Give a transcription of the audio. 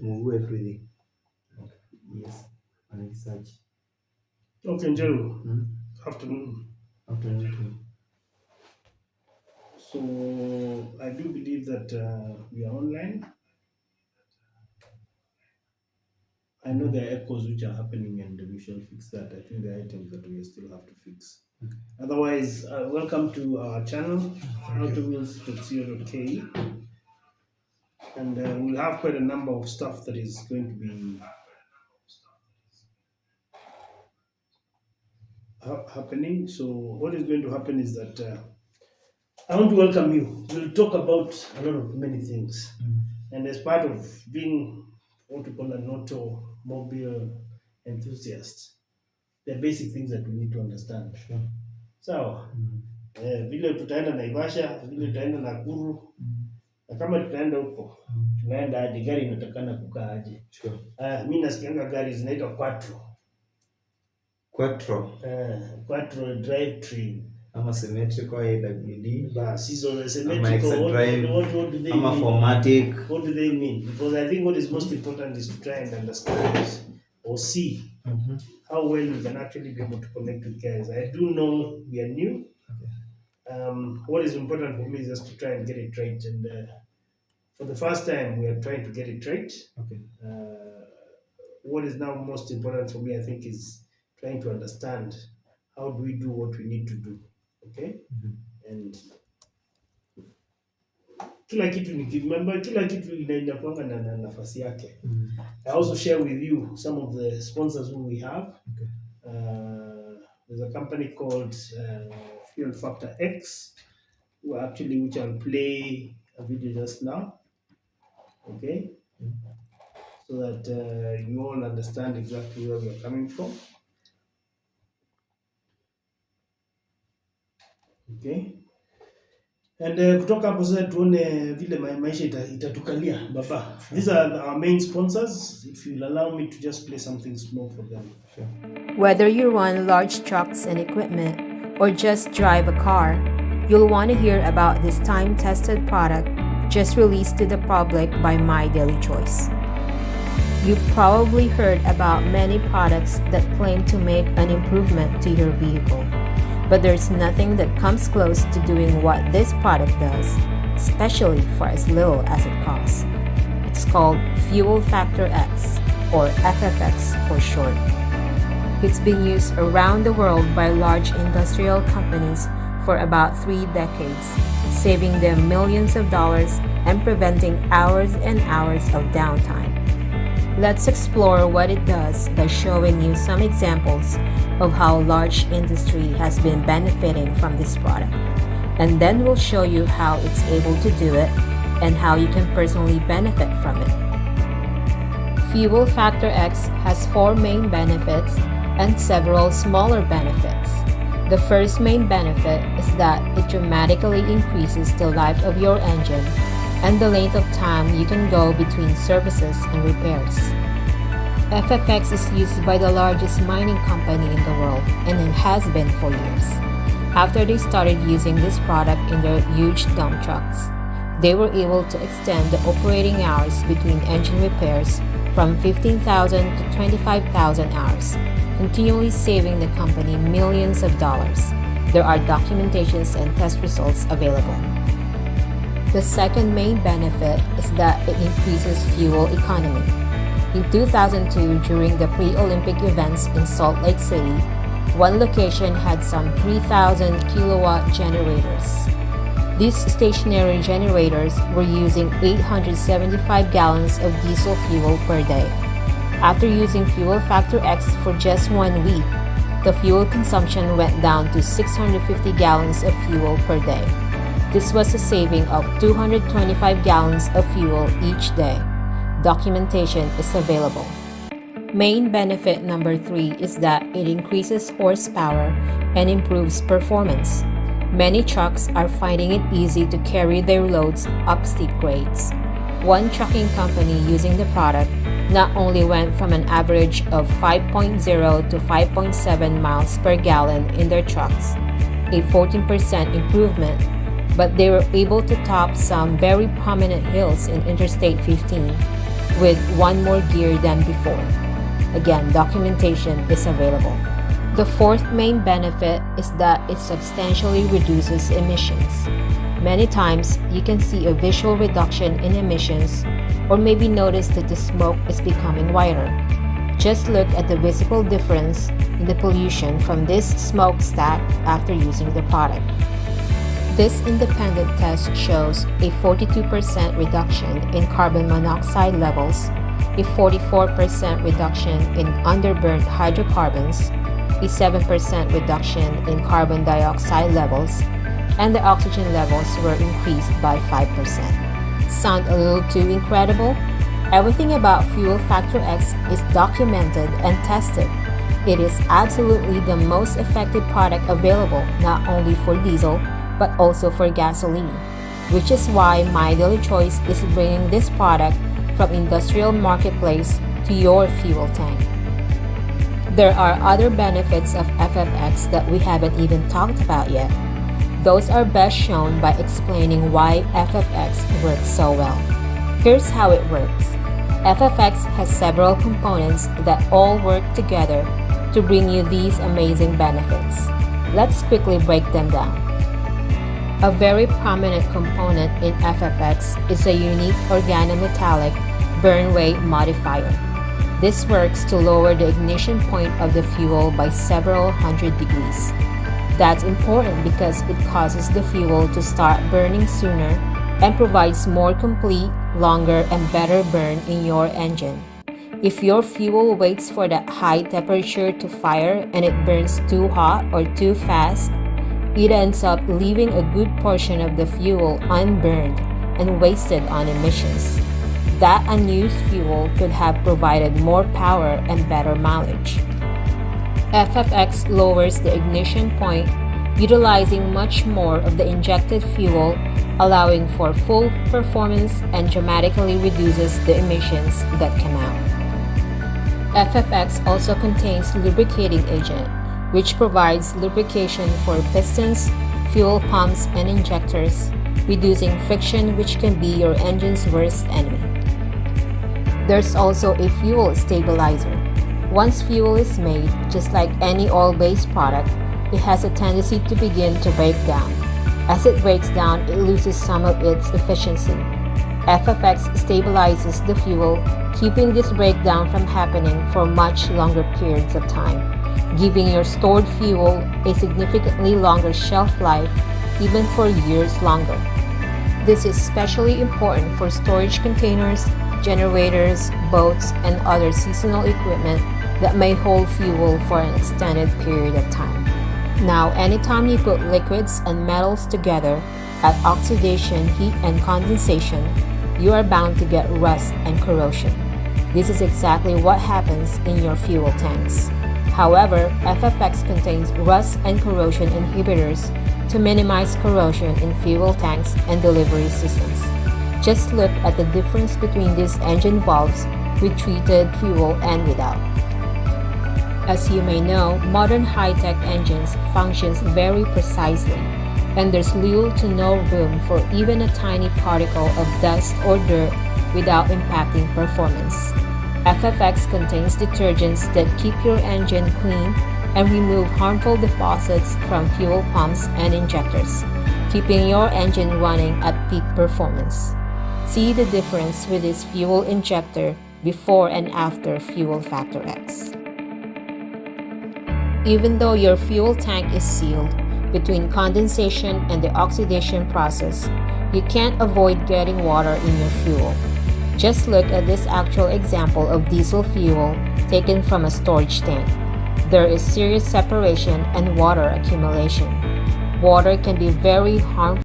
move everything. Yes, and research. Okay, Njeru. Hmm? Afternoon. Afternoon. So I do believe that we are online. I know there are echoes which are happening, and we shall fix that. I think there are items that we still have to fix. Otherwise, welcome to our channel, Thank you. autowheels.co.ke, and we'll have quite a number of stuff that is going to be happening. So what is going to happen is that I want to welcome you. We'll talk about a lot of many things, and as part of being what we call an automobile enthusiast, there are basic things that we need to understand. Sure. Sawa. Mm. Vile tutaenda Naivasha, vile tutaenda Nakuru, na kama tutaenda huko tunaenda aje, gari inatakana kukaa aje. Sure. Mi nasikianga gari zinaitwa quattro. Quattro. Quattro drivetrain. Ama symmetrical AWD. Bas, hizo Ama symmetrical, extra drive. what do they Ama mean? formatic. What do they mean? Because I think what is most important is to try and understand or see how well we can actually be able to connect with guys. I do know we are new. What is important for me is just to try and get it right. And for the first time, we are trying to get it right. Okay. What is now most important for me, I think, is trying to understand how do we do what we need to do. Okay? And kila kitu nikimember, kila kitu inakuanga na nafasi yake. I also share with you some of the sponsors who we have. Okay. There's a company called Fuel Factor X, which I'll play a video just now. Okay, so that you all understand exactly where we're coming from. Okay, and kutoka hapo sasa tuone vile maisha itatukalia baba. These are our main sponsors. If you'll allow me to just play something small for them. Sure. Whether you run large trucks and equipment or just drive a car, you'll want to hear about this time-tested product just released to the public by My Daily Choice. You've probably heard about many products that claim to make an improvement to your vehicle, but there's nothing that comes close to doing what this product does, especially for as little as it costs. It's called Fuel Factor X, or FFX for short. It's been used around the world by large industrial companies for about 3 decades, saving them millions of dollars and preventing hours and hours of downtime. Let's explore what it does by showing you some examples of how large industry has been benefiting from this product. And then we'll show you how it's able to do it and how you can personally benefit from it. Fuel Factor X has 4 main benefits and several smaller benefits. The first main benefit is that it dramatically increases the life of your engine and the length of time you can go between services and repairs. FFX is used by the largest mining company in the world, and it has been for years. After they started using this product in their huge dump trucks, they were able to extend the operating hours between engine repairs from 15,000 to 25,000 hours, continually saving the company millions of dollars. There are documentations and test results available. The second main benefit is that it increases fuel economy. In 2002, during the pre-Olympic events in Salt Lake City, one location had some 3,000 kilowatt generators. These stationary generators were using 875 gallons of diesel fuel per day. After using Fuel Factor X for just 1 week, the fuel consumption went down to 650 gallons of fuel per day. This was a saving of 225 gallons of fuel each day. Documentation is available. Main benefit number 3 is that it increases horsepower and improves performance. Many trucks are finding it easy to carry their loads up steep grades. One trucking company using the product not only went from an average of 5.0 to 5.7 miles per gallon in their trucks, a 14% improvement, but they were able to top some very prominent hills in Interstate 15 with one more gear than before. Again, documentation is available. The fourth main benefit is that it substantially reduces emissions. Many times, you can see a visual reduction in emissions or maybe notice that the smoke is becoming whiter. Just look at the visible difference in the pollution from this smokestack after using the product. This independent test shows a 42% reduction in carbon monoxide levels, a 44% reduction in underburnt hydrocarbons, a 7% reduction in carbon dioxide levels, and the oxygen levels were increased by 5%. Sound a little too incredible? Everything about Fuel Factor X is documented and tested. It is absolutely the most effective product available not only for diesel but also for gasoline, which is why My Daily Choice is bringing this product from industrial marketplace to your fuel tank. There are other benefits of FFX that we haven't even talked about yet. Those are best shown by explaining why FFX works so well. Here's how it works. FFX has several components that all work together to bring you these amazing benefits. Let's quickly break them down. A very prominent component in FFX is a unique organometallic burn weight modifier. This works to lower the ignition point of the fuel by several hundred degrees. That's important because it causes the fuel to start burning sooner and provides more complete, longer, and better burn in your engine. If your fuel waits for that high temperature to fire and it burns too hot or too fast, it ends up leaving a good portion of the fuel unburned and wasted on emissions. That unused fuel could have provided more power and better mileage. FFX lowers the ignition point, utilizing much more of the injected fuel, allowing for full performance and dramatically reduces the emissions that come out. FFX also contains lubricating agent, which provides lubrication for pistons, fuel pumps, and injectors, reducing friction, which can be your engine's worst enemy. There's also a fuel stabilizer. Once fuel is made, just like any oil-based product, it has a tendency to begin to break down. As it breaks down, it loses some of its efficiency. FFX stabilizes the fuel, keeping this breakdown from happening for much longer periods of time, giving your stored fuel a significantly longer shelf life, even for years longer. This is especially important for storage containers, generators, boats, and other seasonal equipment that may hold fuel for an extended period of time. Now, anytime you put liquids and metals together at oxidation, heat, and condensation, you are bound to get rust and corrosion. This is exactly what happens in your fuel tanks. However, FFX contains rust and corrosion inhibitors to minimize corrosion in fuel tanks and delivery systems. Just look at the difference between these engine valves with treated fuel and without. As you may know, modern high-tech engines functions very precisely, and there's little to no room for even a tiny particle of dust or dirt without impacting performance. FFX contains detergents that keep your engine clean and remove harmful deposits from fuel pumps and injectors, keeping your engine running at peak performance. See the difference with this fuel injector before and after Fuel Factor X. Even though your fuel tank is sealed between condensation and the oxidation process, you can't avoid getting water in your fuel. Just look at this actual example of diesel fuel taken from a storage tank. There is serious separation and water accumulation. Water can be very harmful